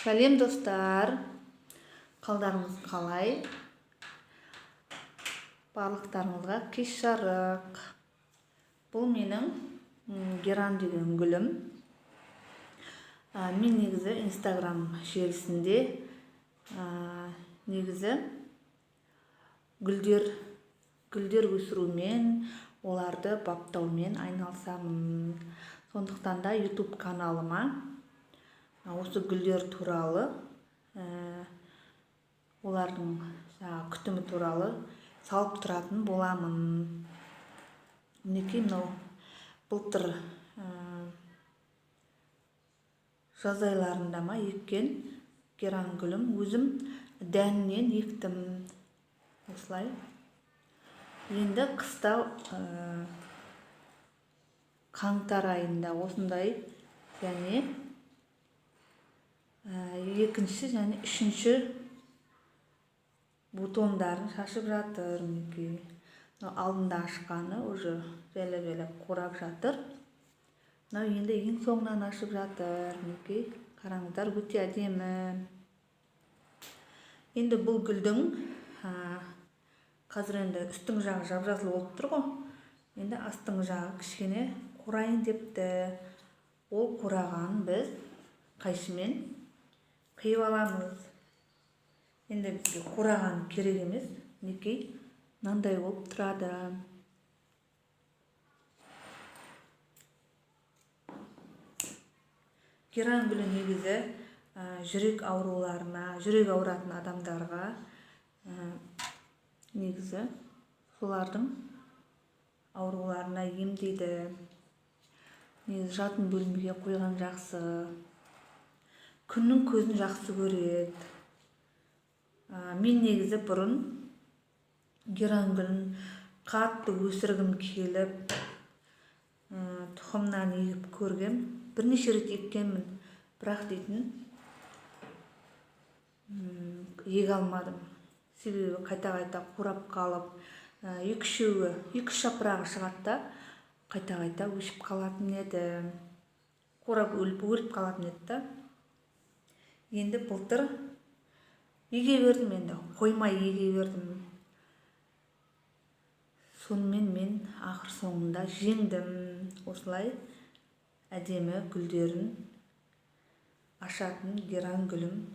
Сәлем достар, қалдарыңыз қалай? Барлықтарыңызға кеш жарық. Бұл менің Геран деген гүлім. Мен негізі Instagram желісінде негізі гүлдер өсірумен, оларды баптаумен айналысамын. Сондықтан да YouTube каналыма осы гүлдер туралы, олардың күтімі туралы салып тұратын боламын. Мінекей мынау былтыр жаз айларында ма еккен геран гүлім, өзім дәнінен ектім. Осылай. Енді қыста қаңтар айында осындай және екінші және үшінші бутондарын шашып жатыр. Мінекей алдында ашқаны уже жайлап қурап жатыр. Мынау енді ең соңынан ашып жатыр. Мінекей қараңыздар, өте әдемі. Енді бұл гүлдің қазір енді үстің жағы жап-жасыл болып тұр ғой. Енді астың жағы кішкене қурайын депті. Ол қураған біз қайшымен қиып аламыз. Енді бізге қураған керек емес. Мінекей мынандай болып тұрады. Геран гүлі негізі жүрек ауыратын адамдарға негізі солардың ауруларына емдейді. Негізі жатын бөлмеге қойған жақсы. Күннің көзін жақсы көреді. Мен негізі бұрын геран гүлін қатты өсіргім келіп, тұқымнан егіп көргем. Бірнеше рет еккенмін, бірақ дейтін еге алмадым. Себебі қайта қурап қалып, екі-үш жапырағы шығады да, қайта өшіп қалатын еді. Қурап өліп қалатын еді да. Енді былтыр еге бердім, енді қоймай еге бердім. Сонымен мен ақыр соңында жеңдім. Осылай әдемі гүлдерін ашатын геран гүлім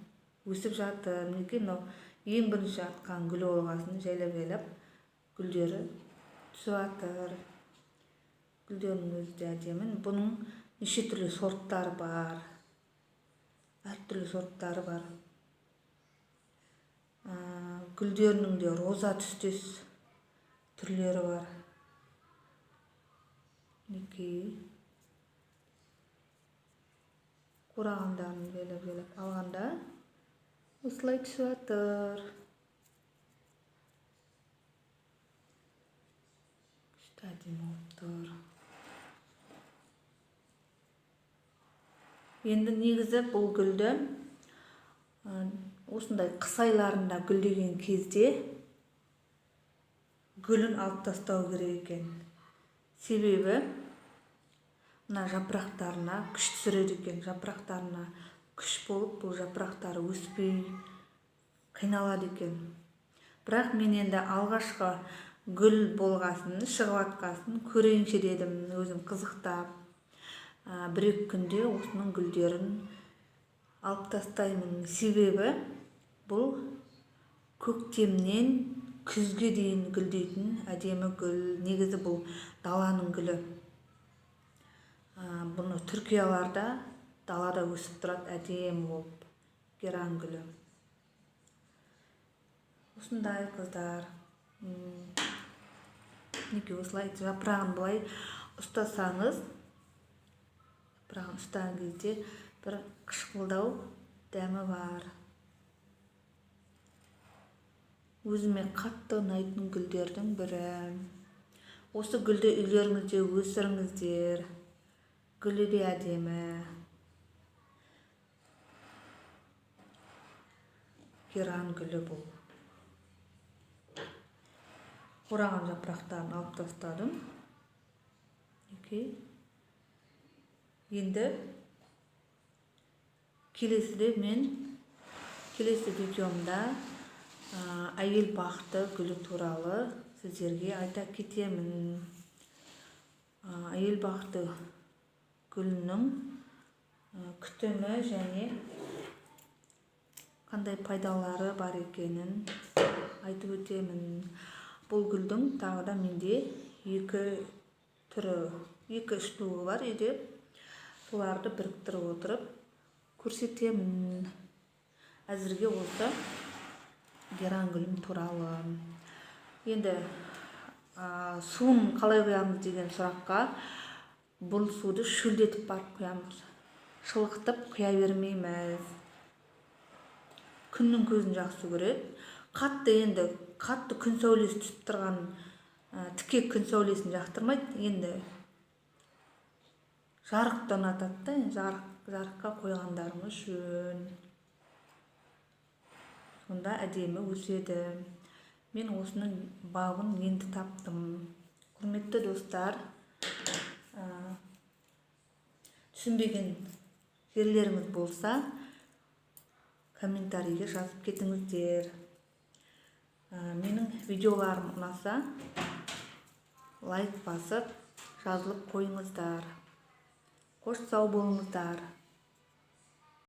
өсіп жатыр. Мінекей мынау ең бірінші атқан гүл олғасын жайлап гүлдері түсіп жатыр. Гүлдерінің өзі де әдемі. Бұның неше түрлі сорттары бар. Әртүрлі сорттары бар. Гүлдерінің де роза түстес түрлері бар. Мінекей қурағандарын жайлап алғанда осылай түсіп жатыр. Күшті әдемі болып тұр. Енді негізі бұл гүлді осындай қыс айларында гүлдеген кезде гүлін алып тастау керек екен. Себебі мына жапырақтарына күш түсіреді екен. Жапырақтарына күш болып, бұл жапырақтары өспей қиналады екен. Бірақ мен енді алғашқы гүл болғасын, шығып атқасын көрейінші дедім, өзім қызықтап. Бір-екі күнде осының гүлдерін алып тастаймын. Себебі бұл көктемнен күзге дейін гүлдейтін әдемі гүл. Негізі бұл даланың гүлі. Бұны Түркияларда далада өсіп тұрады әдемі болып геран гүлі. Осындай қыздар. Неге осылай жапырағын былай ұстасаңыз, жапырағын ұстаған кезде бір қышқылдау дәмі бар. Өзіме қатты ұнайтын гүлдердің бірі. Осы гүлді үйлеріңізде өсіріңіздер. Гүлі де әдемі. Геран гүлі бұл. Қураған жапырақтарын алып тастадым. Енді келесі видеомда әйел бақыты гүлі туралы сіздерге айта кетемін. Әйел бақыты гүлінің күтімі және қандай пайдалары бар екенін айтып өтемін. Бұл гүлдің тағы да менде екі үш түрлі бар үйде. Соларды біріктіріп отырып көрсетемін. Әзірге осы геран гүлім туралы. Енді суын қалай құямыз деген сұраққа, бұл суды шөлдетіп барып құямыз. Шылықтып құя бермейміз. Күннің көзін жақсы көреді. Қатты күн сәулесі түсіп тұрған тіке күн сәулесін жақтырмайды. Енді жарықты ұнатады. Жарыққа қойғандарыңыз жөн. Сонда әдемі өседі. Мен осының бабын енді таптым. Құрметті достар, түсінбеген жерлеріңіз болса, комментарийге жазып кетіңіздер. Менің видеоларым ұнаса, лайк басып, жазылып қойыңыздар. Қош сау болыңыздар.